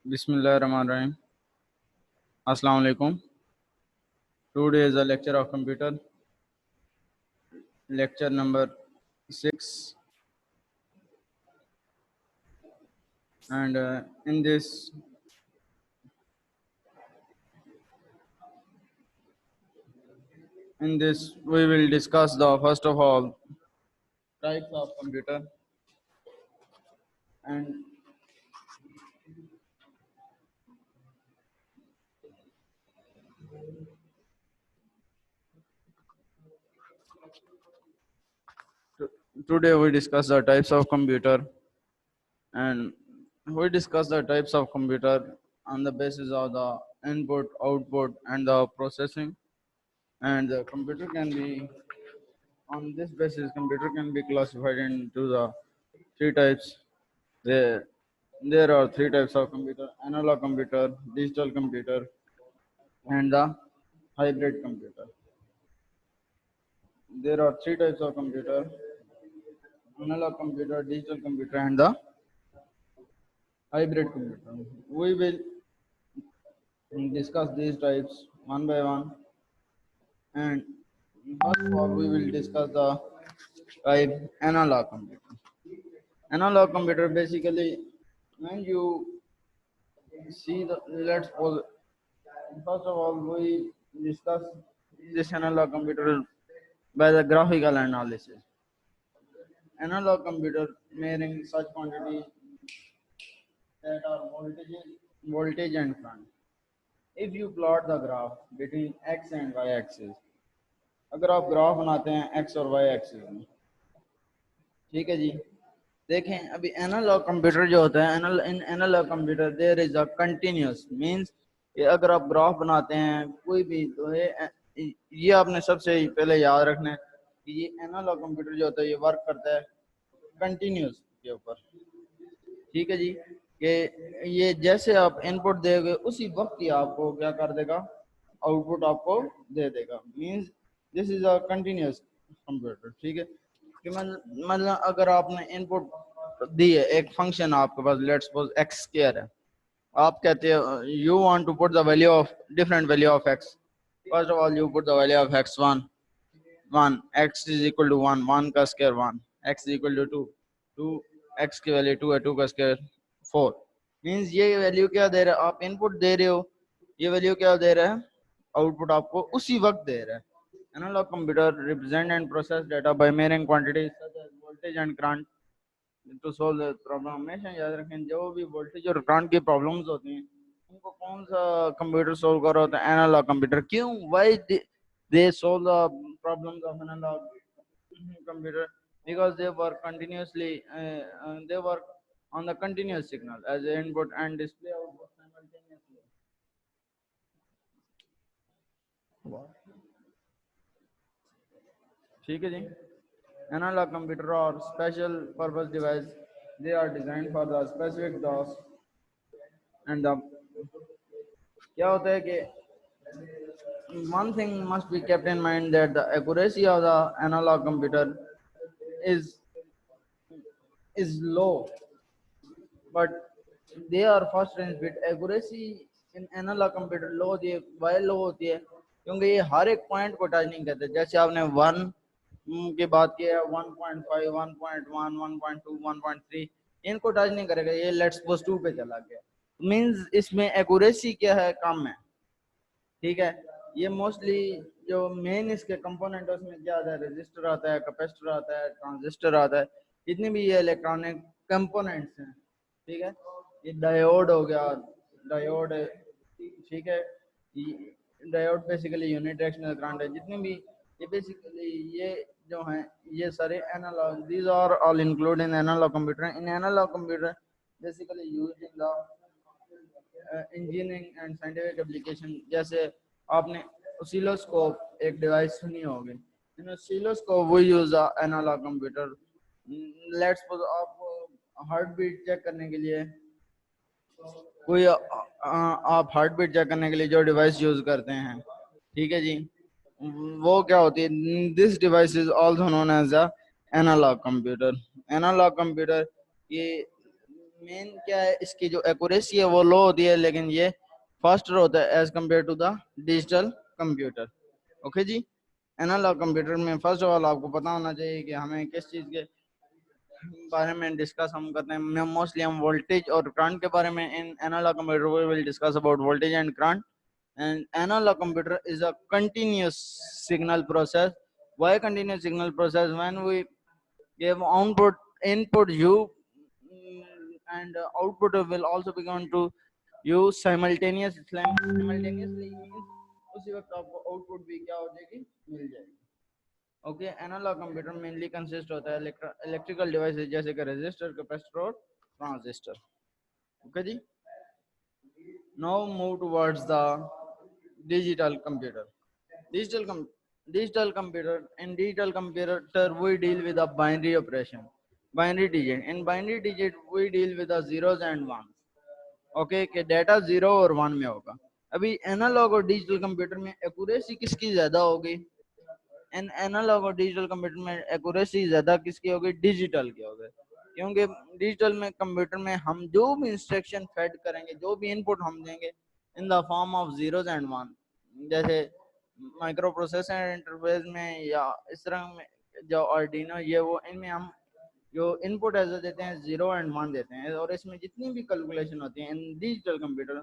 Bismillahirrahmanirrahim. Assalamu alaikum. Today is a lecture of computer, lecture number 6, and in this we will discuss the first of all types of computer, and today we discuss the types of computer, and we discuss the types of computer on the basis of the input, output, and the processing. And the computer can be on this basis. Computer can be classified into the three types. There, there are three types of computer: analog computer, digital computer, and the hybrid computer. There are three types of computer: analog computer, digital computer, and the hybrid computer. We will discuss these types one by one. And first of all, we will discuss the type analog computer. Analog computer basically, when you see the, let's suppose, first of all, we discuss this analog computer by the graphical analysis. Analog computer measuring such quantity that are voltage and current. If you plot the graph between x and y axis, अगर आप graph बनाते हैं x और y axis में, ठीक है जी, देखें अभी एनालॉग कंप्यूटर जो होता है, in analogue computer there is a continuous means कि अगर आप ग्राफ बनाते हैं कोई भी, तो ये आपने सबसे पहले याद रखना है कि ये एनालॉग कंप्यूटर जो होता है ये वर्क करता है कंटिन्यूस के ऊपर, ठीक है जी, कि ये जैसे आप इनपुट दोगे उसी वक्त ही आपको क्या कर देगा, आउटपुट आपको दे देगा। Means this is a continuous computer, ठीक है। कि मतलब अगर आपने इनपुट दी है एक फंक्शन, आपके पास लेट्स सपोज एक्स स्क्वायर है, आप कहते हो you want to put the value of different value of x. First of all you put the value of x 1 1, x is equal to 1 1 का square 1, x is equal to 2 2, x की value 2 है, 2 का square 4। Means ये value क्या दे रहा है, आप input दे रहे हो, ये वैल्यू क्या दे रहा है, आउटपुट आपको उसी वक्त दे रहा है। Analogue computer represent and process data by measuring quantities such as voltage and current to solve the problem. हमेशा याद रखें जो भी वोल्टेज और करंट की प्रॉब्लम्स होती हैं उनको कौन सा कंप्यूटर सोल्व कर रहा होता है, एनालॉग कंप्यूटर। क्यों, why they solve the problems of analog computer? Because they work continuously, they work on the continuous signal as input and display output simultaneously, ठीक है जी। एनालॉग कंप्यूटर और special purpose device, they are designed for the specific task and the, क्या होता है कि one thing must be kept in mind that the accuracy of the analog computer is is low, but they are first range bit accuracy in analog computer लो होती है। Y लो होती है क्योंकि ये हर एक पॉइंट को टच नहीं करते। जैसे आपने 1 की बात की है, 1.5 1.1 1.2 1.3 इनको टच नहीं करेगा, ये लेट्स सपोज 2 पे चला गया, मींस इसमें एक्यूरेसी क्या है, कम है, ठीक है। ये मोस्टली जो मेन इसके कंपोनेंट है उसमें क्या आता है, रजिस्टर आता है, कैपेसिटर आता है, ट्रांजिस्टर आता है, जितनी भी ये इलेक्ट्रॉनिक कंपोनेंट्स हैं, ठीक है। ये डायोड हो गया, डायोड है, ठीक है। Diode basically unit directional current है, जितने भी ये बेसिकली ये जो हैं ये सारे analogue, these are all include in analogue computer. In analogue computer basically used in the engineering and scientific application. जैसे आपने ऑसिलोस्कोप एक डिवाइस सुनी होगी, इन ऑसिलोस्कोप वो use analogue computer. Let's suppose आप हार्ट बीट चेक करने के लिए कोई आप हार्ट बीट चेक करने के लिए जो डिवाइस यूज करते हैं, ठीक है जी, वो क्या होती है, this device is also known as a analogue computer. Analogue computer ये मेन क्या है, इसकी जो एक्यूरेसी है वो लो होती है, लेकिन ये फास्टर होता है as compare to the digital computer. Okay जी। एनालॉग कंप्यूटर में फर्स्ट ऑफ ऑल आपको पता होना चाहिए कि हमें किस चीज़ के बारे में डिस्कस हम करते हैं। मोस्टली हम वोल्टेज और करंट के बारे में in analogue computer we will discuss about voltage and current. And analog computer is a continuous signal process. Why continuous signal process? When we give output, input you, and output will also be going to use simultaneously means उसी वक्त आपको output भी क्या हो जाएगी, मिल जाएगी। Okay, analogue computer mainly consist होता है इलेक्ट्रिकल डिवाइसेस जैसे कि रेजिस्टर, कैपेसिटर और ट्रांजिस्टर। ओके जी। Now move towards the digital computer. digital com- Digital computer, in digital computer we deal with a binary operation, binary digit. In binary digit we deal with the zeros and ones। Okay, के data zero और one में होगा। अभी analogue और digital computer में accuracy किसकी ज्यादा होगी? इन एनालॉग और डिजिटल कंप्यूटर में एक्यूरेसी ज्यादा किसकी होगी? डिजिटल की होगी। क्योंकि डिजिटल में कंप्यूटर में हम जो भी इंस्ट्रक्शन फेड करेंगे, जो भी इनपुट हम देंगे इन the form of zeros and one, जैसे माइक्रो प्रोसेसर इंटरफेस में या इस तरह में जो आर्डिनो ये वो, इनमें हम जो इनपुट एज देते हैं जीरो एंड वन देते हैं, और इसमें जितनी भी कैलकुलेशन होती है इन डिजिटल कंप्यूटर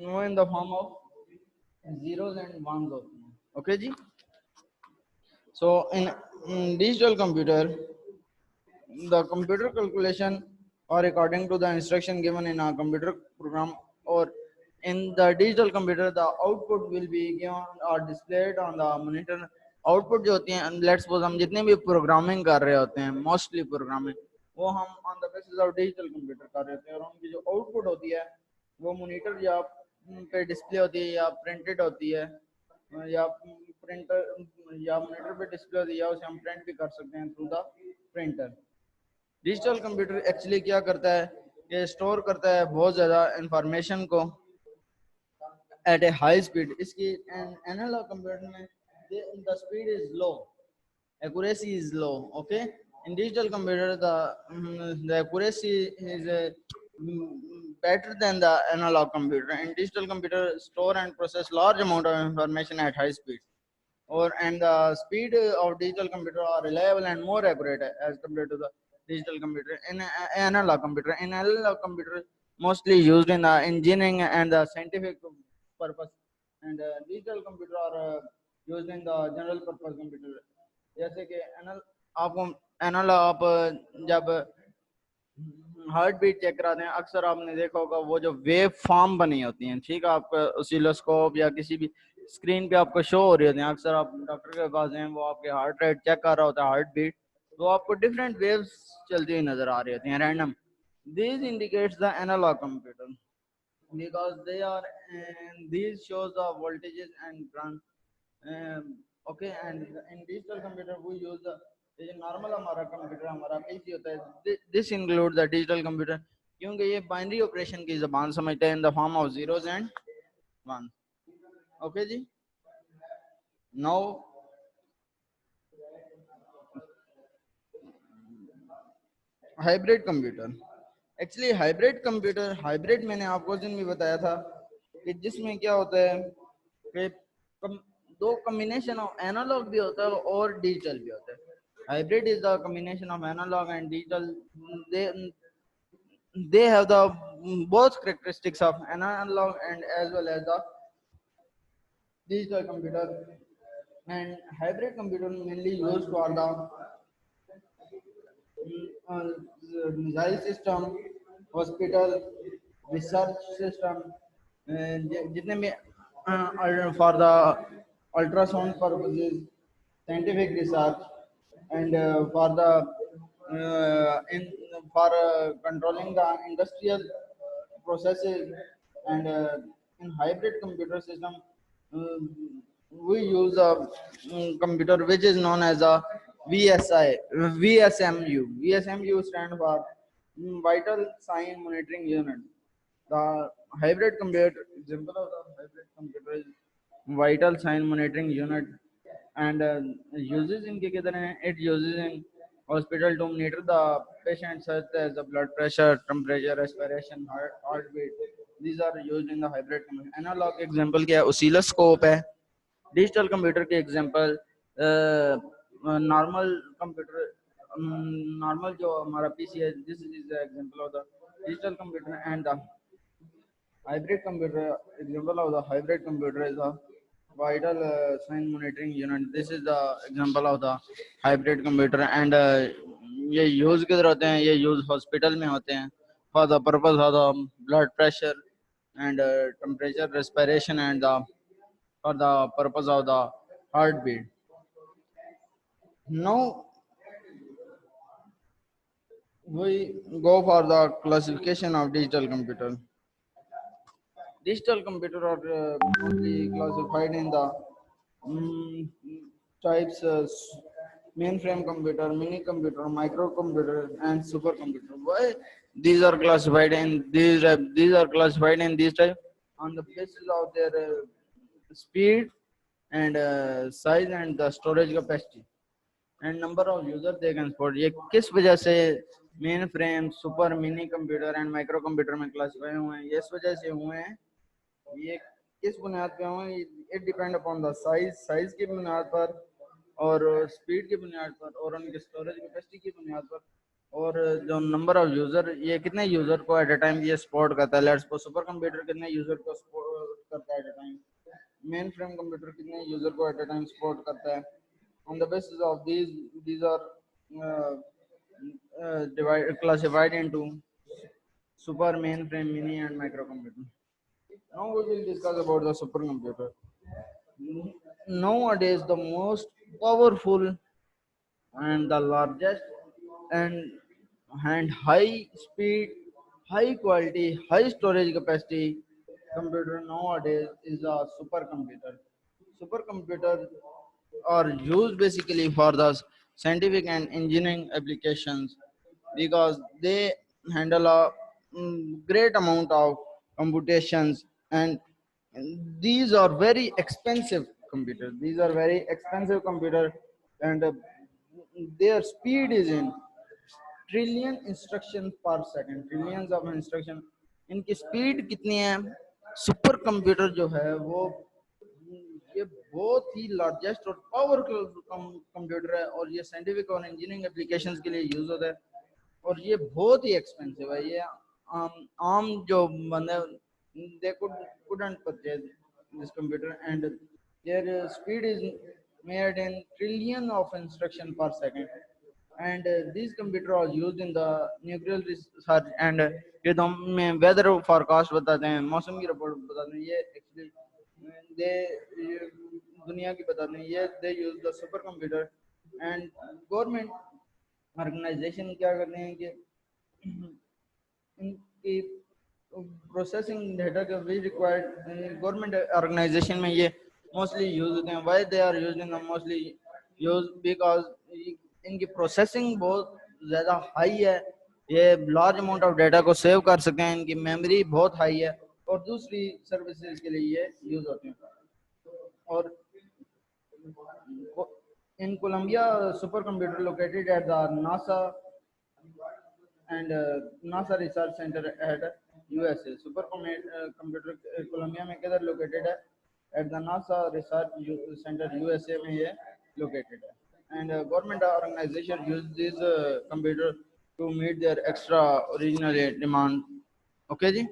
वो in the form of zeros and ones होती हैं। ओके जी। So in digital computer, the computer calculation or according to the instruction given in a computer program, or in the digital computer the output will be given or displayed on the monitor। Output जो होती है, let's suppose हम जितने भी programming कर रहे होते हैं, मोस्टली प्रोग्रामिंग वो हम on the basis of digital computer कर रहे होते हैं, और उनकी जो आउटपुट होती है वो मॉनिटर या पे डिस्प्ले होती है या प्रिंटेड होती है, या प्रिंटर या मॉनिटर पे डिस्प्ले होती है, या उसे हम प्रिंट भी कर सकते हैं through the printer. Digital computer actually क्या करता है, ये स्टोर करता है बहुत ज़्यादा इंफॉर्मेशन को एट ए हाई स्पीड। इसकी एनालॉग कंप्यूटर में the speed is low, accuracy is low। Okay, in digital computer the accuracy is better than the analog computer. In digital computer store and process large amount of information at high speed, or and the speed of digital computer are reliable and more accurate as compared to the digital computer. In analog computer, in analog computer mostly used in the engineering and the scientific purpose, and digital computer are used in the general purpose computer। जैसे कि anal आपको anal आप जब heart beat check कराते हैं, अक्सर आपने देखा होगा वो जो वेव फॉर्म बनी होती हैं, ठीक है, आपका ऑसिलोस्कोप या किसी भी स्क्रीन पे आपको शो हो रही होती हैं। अक्सर आप डॉक्टर के पास हैं, वो आपके हार्ट रेट चेक कर रहा होता है, हार्ट बीट, तो आपको डिफरेंट वेव्स चलती हुई नजर आ रही होती हैं, random. This indicates the analogue computer because they are these shows the voltages and current। Okay, and in digital computer वो यूज ये नॉर्मल हमारा कंप्यूटर हमारा पीसी होता है, this include the digital computer, क्योंकि ये बाइनरी ऑपरेशन की जबान समझते हैं in the form of zeros and one. Okay जी। Now hybrid computer. Actually hybrid मैंने आपको उस दिन भी बताया था कि जिसमें क्या होता है कि दो कॉम्बिनेशन ऑफ एनालॉग भी होता है और डिजिटल भी होता है। Hybrid is the combination of analogue and digital. they they have the both characteristics of analog and as well as the digital computer, and hybrid computer mainly used for the uh, missile system, hospital, research system, जितने भी for the ultrasound purposes, scientific research, and for the in for controlling the industrial processes, and in hybrid computer system uh, we use a computer which is known as a VSI, VSMU. VSMU stand for Vital Sign Monitoring Unit. The hybrid computer, example of the hybrid computer is Vital Sign Monitoring Unit, and uses in it uses in hospital to monitor the patient such as the blood pressure, temperature, respiration, heartbeat. These are used in the hybrid computer. Analog example क्या है? Oscilloscope है. Digital computer के example normal computer normal जो हमारा PC है. This is the example of the digital computer and the hybrid computer. Example of the hybrid computer is a vital sign monitoring unit. This is the example of the hybrid computer and ये use किधर होते हैं? ये use hospital में होते हैं for the purpose of the blood pressure and temperature, respiration, and for the purpose of the heartbeat. Now we go for the classification of digital computer. Digital computer are mostly classified in the mm, types mainframe computer, mini computer, microcomputer, and supercomputer. Why these are classified in these are classified in these type on the basis of their speed and size and the storage capacity and number of users they can support. ये किस वजह से main frame, super, mini computer and micro computer में classify हुए हैं? ये इस वजह से हुए हैं. ये किस बुनियाद पे हुए? It depend upon the size की बुनियाद पर और स्पीड की बुनियाद पर और उनके स्टोरेज कैपेसिटी की बुनियाद पर और जो नंबर ऑफ यूजर, ये कितने यूजर को एट अ टाइम ये सपोर्ट करता है. लेट्स सपोज सुपर कंप्यूटर कितने यूजर को सपोर्ट करता है at a time. Main frame computer कितने यूजर को एट अ टाइम सपोर्ट करता है. On the basis of these are uh, classified into super, mainframe, mini, and microcomputer. Now we will discuss about the supercomputer. Nowadays, the most powerful and the largest and high speed, high quality, high storage capacity computer nowadays is a supercomputer. Supercomputer are used basically for the scientific and engineering applications because they handle a great amount of computations and these are very expensive computers. These are very expensive computers and their speed is in trillion instruction per second, trillions of instruction. इनकी speed कितनी है? Super computer जो है वो ये बहुत ही largest और powerful computer है और ये साइंटिफिक और इंजीनियरिंग एप्लीकेशंस के लिए यूज होता है और ये बहुत ही एक्सपेंसिव है. ये आम जो बंदे दे couldn't purchase this computer and their speed is made in trillion of instruction per second and these computers are used in the nuclear research and ये तो हमें वेदर फोरकास्ट बताते हैं, मौसम की रिपोर्ट बताते हैं. ये एक्चुअली दे दुनिया की बताते हैं. ये they use the super computer and government organisation क्या करते हैं कि इनकी प्रोसेसिंग डेटा का भी रिक्वायर्ड गवर्नमेंट ऑर्गेनाइजेशन में ये मोस्टली यूज होते हैं. Why they are used in the mostly use because इनकी प्रोसेसिंग बहुत ज़्यादा हाई है. ये लार्ज अमाउंट ऑफ डेटा को सेव कर सकते हैं. इनकी मेमोरी बहुत हाई है और दूसरी सर्विसेज के लिए ये यूज होते हैं. और in Columbia supercomputer located at the NASA and NASA Research Center at USA. Supercomputer Columbia में किधर located है? At the NASA Research Center USA में ये located है. And government organization use this computer to meet their extra original demand. Okay ji.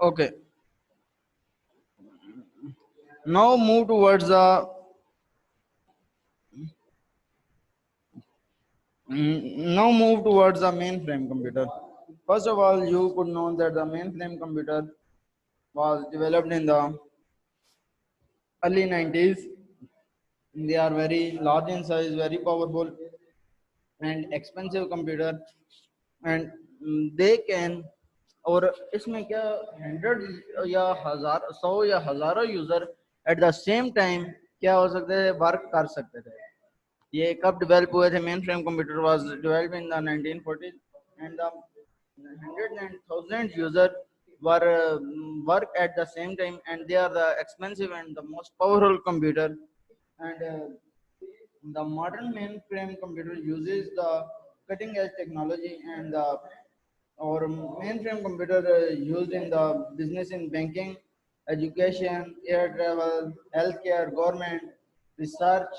Okay. Now move towards the now move towards the mainframe computer. First of all, you could know that the mainframe computer was developed in the early 90s. They are very large in size, very powerful and expensive computer and they can और इसमें क्या 100 या 1000 100 या हजारों user at the same time क्या हो सकते थे? वर्क कर सकते थे. ये कब डेवलप हुए थे? Main frame computer was developed in the 1940s and the hundreds and thousands user were work at the same time, and they are the expensive and the most powerful computer. And the modern mainframe computer uses the cutting edge technology, and the our mainframe computer used in the business in banking, education, air travel, healthcare, government, research,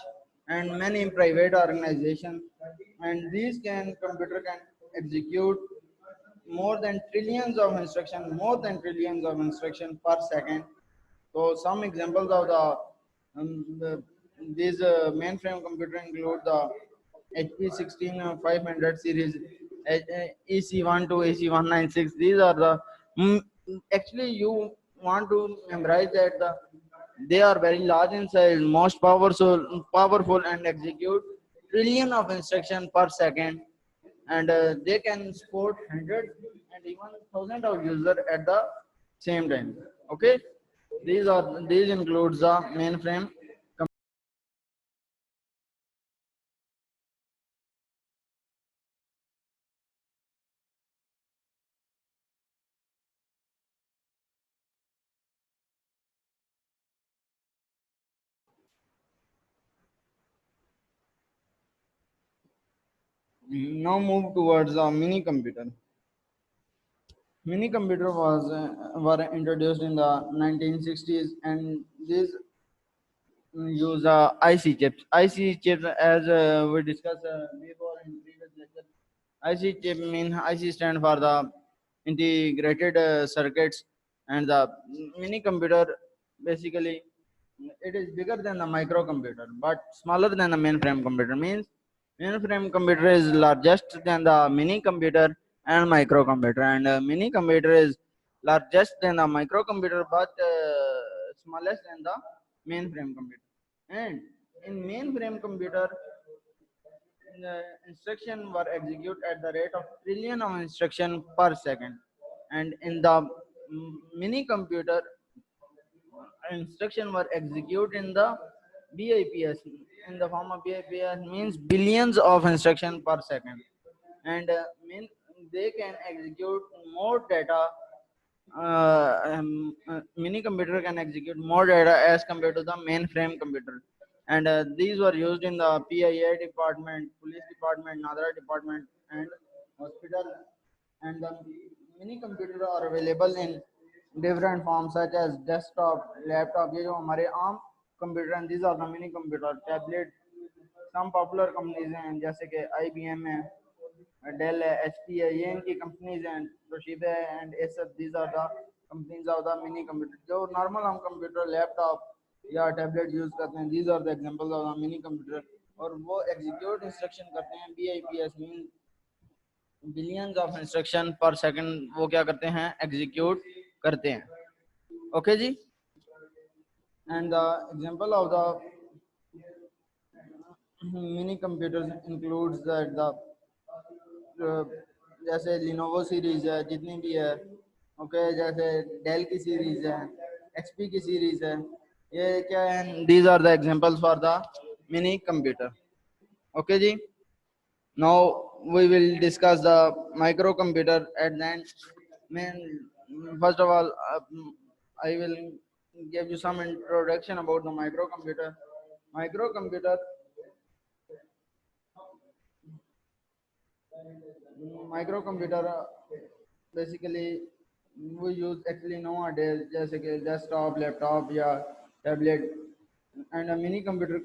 and many private organizations. And these can computer can execute more than trillions of instructions per second. So some examples of these mainframe computer include the HP 16500 series, EC1 to EC196. These are the mm, actually you want to memorize that they are very large in size, most powerful, and execute trillion of instruction per second, and they can support hundreds and even thousands of users at the same time. Okay, these includes the mainframe. Now move towards the mini computer. Mini computer was were introduced in the 1960s, and these use IC chips. IC chips, as we discussed before in previous lecture. IC chip mean IC stand for the integrated circuits, and the mini computer basically it is bigger than the microcomputer but smaller than the mainframe computer. Means mainframe computer is largest than the mini computer and microcomputer, and mini computer is largest than the microcomputer but smallest than the mainframe computer. And in mainframe computer, the instruction were executed at the rate of trillion of instruction per second, and in the mini computer, instruction were executed in the BIPS, in the form of BIPS means billions of instruction per second, and they can execute more data. Mini computer can execute more data as compared to the mainframe computer, and these were used in the PIA department, police department, Nadra department, and hospital. And the mini computer are available in different forms such as desktop, laptop. ये जो हमारे आम computer हैं, these are the mini computer, tablet. some popular companies हैं जैसे कि IBM है, Dell है, HP है, ये इनकी companies हैं, Toshiba है and Acer. These are the companies of the mini computer. जो normal हम computer, laptop या tablet use करते हैं, these are the examples of the mini computer. और वो execute instruction करते हैं, BIPS means billions of instruction per second वो क्या करते हैं, एग्जीक्यूट करते हैं. ओके जी. And the example of the mini computers includes the जैसे लिनोवो सीरीज है जितनी भी है, ओके, जैसे डेल की सीरीज है, एचपी की सीरीज है, ये क्या है, these are the examples for the mini computer. Okay जी. Now we will discuss the microcomputer at the end. First of all, I will give you some introduction about the microcomputer. Microcomputer, microcomputer basically we use actually nowadays जैसे कि desktop, laptop या tablet, and a mini computer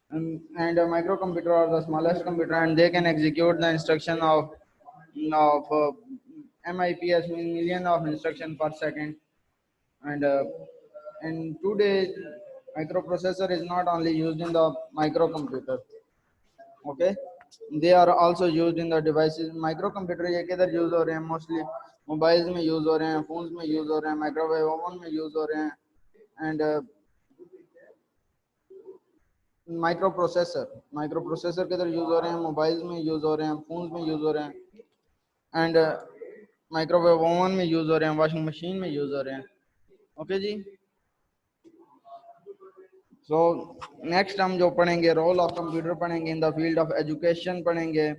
and a microcomputer are the smallest computer, and they can execute the instruction of MIPS means million of instruction per second. And in today, microprocessor is not only used in the microcomputer. Okay, they are also used in the devices. Microcomputer ये किधर use हो रहे हैं? Mostly mobiles में use हो रहे हैं, phones में यूज हो रहे हैं, माइक्रोवेव ओवन में यूज हो रहे हैं. एंड माइक्रो प्रोसेसर किधर यूज हो रहे हैं? मोबाइल्स में यूज हो रहे हैं, फोन्स में यूज हो रहे हैं, एंड माइक्रोवेव ओवन में यूज हो रहे हैं, वॉशिंग मशीन में यूज हो रहे हैं. ओके जी. सो नेक्स्ट हम जो पढ़ेंगे रोल ऑफ कंप्यूटर पढ़ेंगे, in the field of education पढ़ेंगे,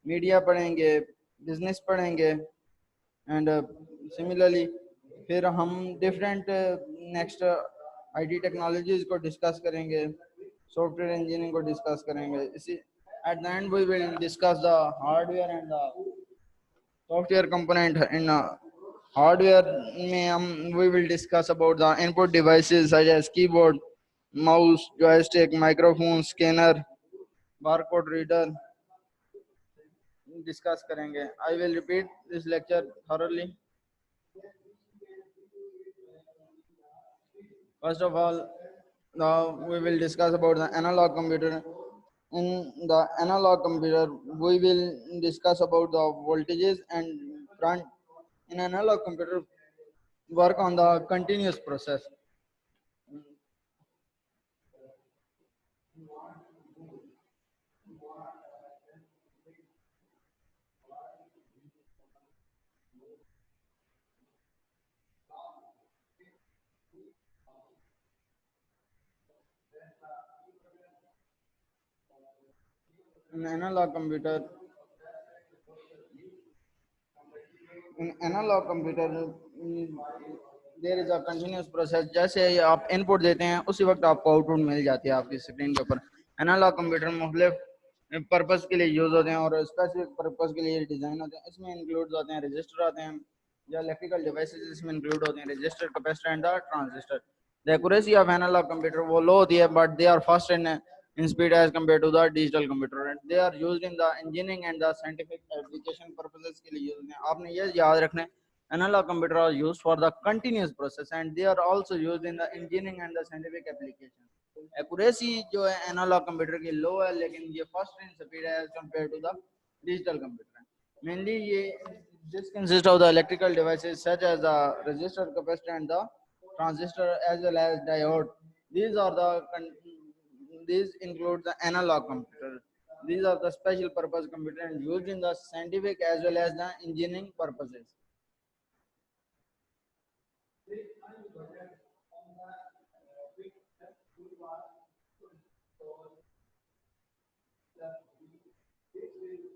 मीडिया पढ़ेंगे, बिजनेस पढ़ेंगे एंड सिमिलरली फिर हम डिफरेंट नेक्स्ट आईटी टेक्नोलॉजीज को डिस्कस करेंगे, सॉफ्टवेयर इंजीनियरिंग को डिस्कस करेंगे। इसी at the end we will discuss the hardware and the software component in hardware में हम we will discuss about the input devices such as keyboard, mouse, joystick, microphone, scanner, barcode reader discuss करेंगे। I will repeat this lecture thoroughly. First of all, now we will discuss about the analog computer. In the analog computer, we will discuss about the voltages and current. In analog computer, work on the continuous process. In analog computer, there is a continuous process. जैसे आप input देते हैं उसी वक्त आपको output मिल जाती है आपकी स्क्रीन के ऊपर। एनालॉग कंप्यूटर मुख्तलिफ पर्पस के लिए यूज होते हैं और स्पेसिफिक पर्पस के लिए डिजाइन होते हैं। इसमें इंक्लूड होते हैं रजिस्टर आते हैं या इलेक्ट्रिकल डिवाइसेस इसमें इंक्लूड होते हैं, resistor, capacitor and the transistor. The accuracy of analogue computer वो लो होती है but they are fast in speed as compared to the digital computer, and they are used in the engineering and the scientific application purposes के लिए use होते हैं। आपने ये याद रखना है analog computer are used for the continuous process and they are also used in the engineering and the scientific application। accuracy जो है analog computer की low है लेकिन ये fast in speed है as compared to the digital computer। mainly ये this consists of the electrical devices such as the resistor, capacitor and the transistor as well as diode। these are the these include the analog computer। these are the special purpose computer and used in the scientific as well as the engineering purposes।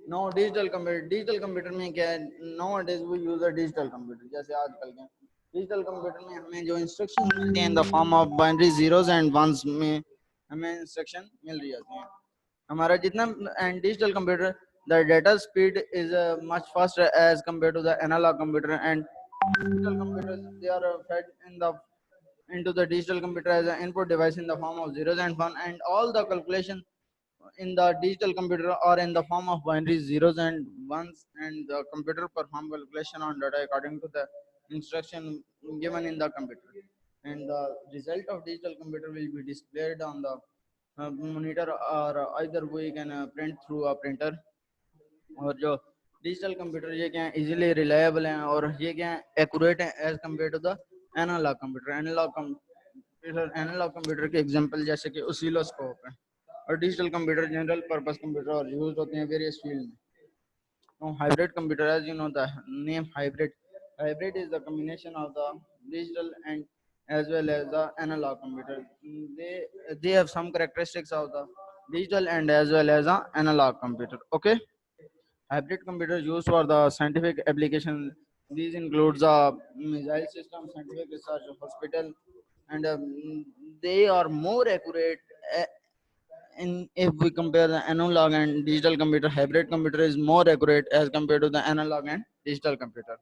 No digital computer में क्या है, nowadays we use a digital computer. जैसे आजकल के digital computer में हमें जो instruction मिलते हैं in the form of binary zeros and ones में हमें इंस्ट्रक्शन मिल रही जाती हैं। हमारा जितना and digital computer the data speed is much faster as compared to the analog computer and digital computers they are fed in the into the digital computer as an input device in the form of zeros and one, and all the calculation in the digital computer are in the form of binary zeros and ones, and the computer perform calculation on data according to the instruction given in the computer, and the result of digital computer will be displayed on the monitor or either we can print through a printer। और जो digital computer ये क्या है easily reliable हैं और ये क्या है एक्यूरेट है as compare to the analogue computer. Analogue computer के एग्जांपल जैसे कि ओसिलोस्कोप है और digital computer general purpose computer और यूज होते हैं वेरियस फील्ड में। तो hybrid computer as you know the name hybrid is the combination of the digital and as well as the analog computer। they have some characteristics of the digital and as well as the analog computer। okay, hybrid computers used for the scientific application, these includes the missile system, scientific research, hospital, and they are more accurate uh, in if we compare the analog and digital computer, hybrid computer is more accurate as compared to the analog and digital computer।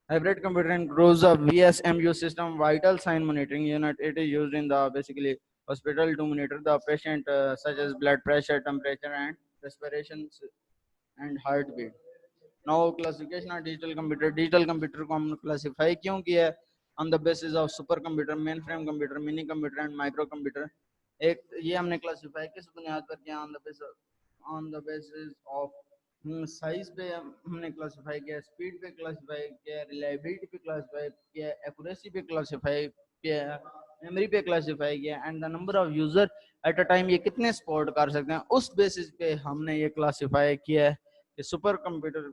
Hybrid computer includes a VSMU system, vital sign monitoring unit. It is used in the basically hospital to monitor the patient such as blood pressure, temperature and respiration and heartbeat। Now classification of digital computer। digital computer को हम classify क्यों किया है on the basis of super computer, mainframe computer, mini computer and micro computer। एक ये हमने classify किस बुनियाद पर किया on the basis of size पे हमने क्लासिफाई किया, स्पीड पे क्लासिफाई किया, रिलायबिलिटी पे क्लासिफाई किया, एक्यूरेसी पे क्लासिफाई किया, मेमोरी पे क्लासिफाई किया and the number of user at a time ये कितने सपोर्ट कर सकते हैं। उस बेसिस पे हमने ये क्लासिफाई किया है कि super computer,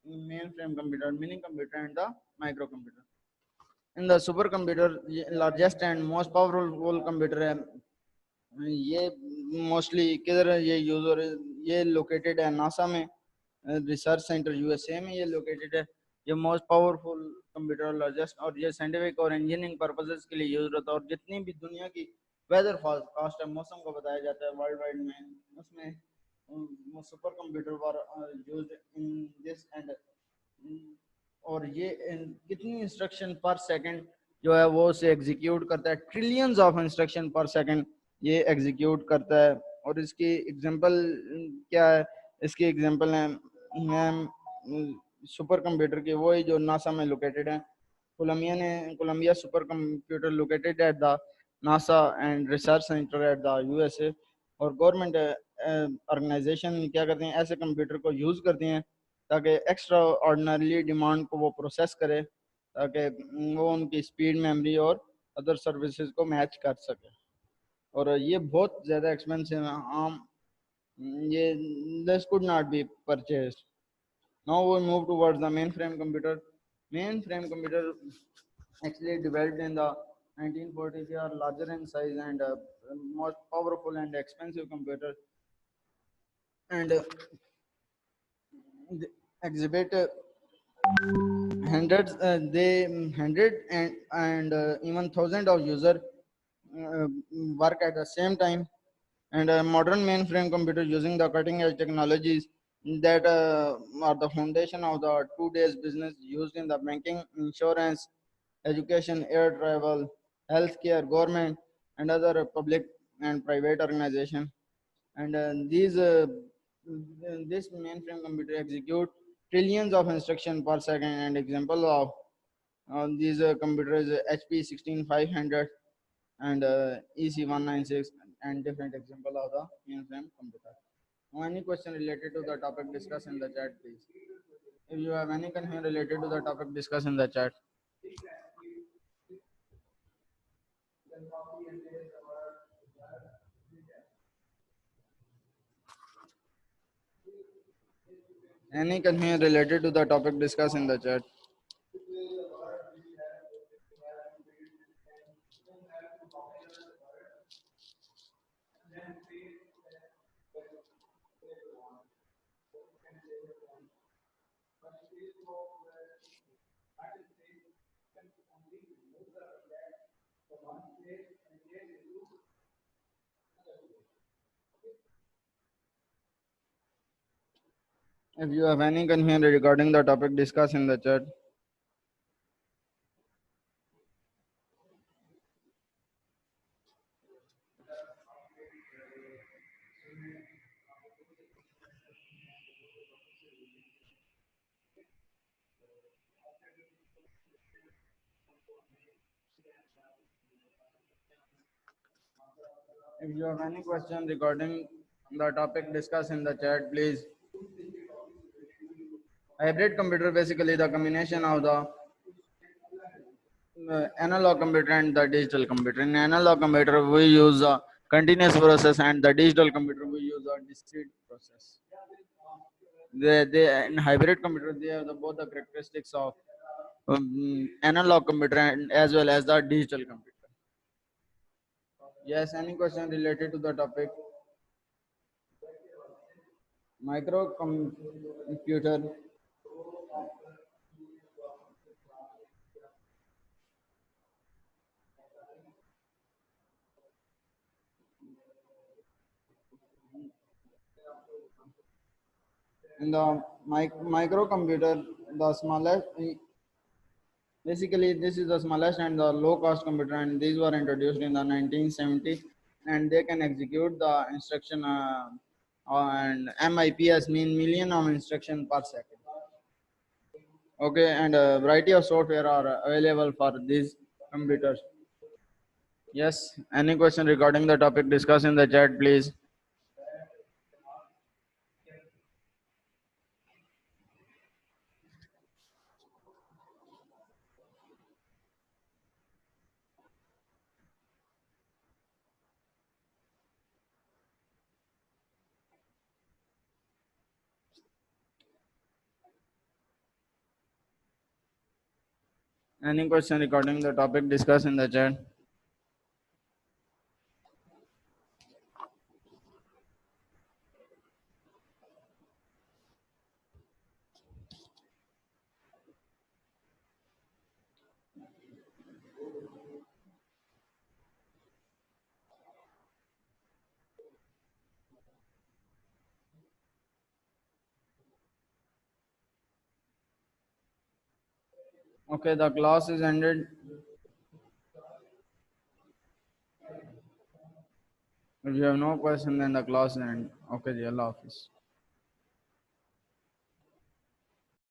main frame computer, mini computer and the micro computer. In the supercomputer, largest and most powerful computer है, ये मोस्टली किधर है, ये यूजर, ये लोकेटेड है नासा में, रिसर्च सेंटर यूएसए में ये लोकेटेड है। ये मोस्ट पावरफुल कंप्यूटर लार्जेस्ट, और ये साइंटिफिक और इंजीनियरिंग पर्पसेस के लिए यूज होता है। और जितनी भी दुनिया की वेदर फोरकास्ट है, मौसम को बताया जाता है वर्ल्ड वाइड में, उसमें super computer were use in this. And और ये कितनी इंस्ट्रक्शन पर सेकंड जो है वो उसे एग्जीक्यूट करता है, trillions of instruction per second ये एग्जीक्यूट करता है। और इसकी एग्जांपल क्या है, इसकी एग्जांपल है सुपर कंप्यूटर की, वही जो नासा में लोकेटेड है। Columbia super computer located at the NASA and research centre at the USA. और गवर्नमेंट ऑर्गेनाइजेशन क्या करते हैं, ऐसे कंप्यूटर को यूज करते हैं ताकि एक्स्ट्रा ऑर्डिनरी डिमांड को वो प्रोसेस करे, ताकि वो उनकी स्पीड, मेमोरी और अदर सर्विसेज को मैच कर सके। और ये बहुत ज़्यादा एक्सपेंसिव है, आम ये this could not be purchased. Now we move towards the mainframe computer. Mainframe computer actually developed in the 1940s. They are larger in size and more powerful and expensive computer, and exhibit hundred and even thousand of user uh, work at the same time. And a modern mainframe computer using the cutting edge technologies that are the foundation of the today's business, used in the banking, insurance, education, air travel, healthcare, government, and other public and private organization. And this mainframe computer execute trillions of instruction per second. And example of these computers, HP 16500 and EC196, and different example of the mainframe computer. Now, any question related to the topic, discuss in the chat, please. If you have any concern related to the topic, discuss in the chat. Any concern related to the topic, discuss in the chat. If you have any concern regarding the topic, discuss in the chat. If you have any question regarding the topic, discuss in the chat, please. Hybrid computer basically the combination of the analog computer and the digital computer. In analog computer, we use a continuous process, and the digital computer we use a discrete process. They in hybrid computer they have both the characteristics of analog computer and as well as the digital computer. Yes, any question related to the topic? Microcomputer. In the microcomputer, the smallest, basically this is the smallest and the low cost computer, and these were introduced in the 1970, and they can execute the instruction and MIPS mean million of instruction per second. Okay, and a variety of software are available for these computers. Yes, any question regarding the topic, discuss in the chat, please. Any question regarding the topic discussed in the chat? Okay, the class is ended. If you have no question, then the class is ended. Okay, ji, Allah Hafiz.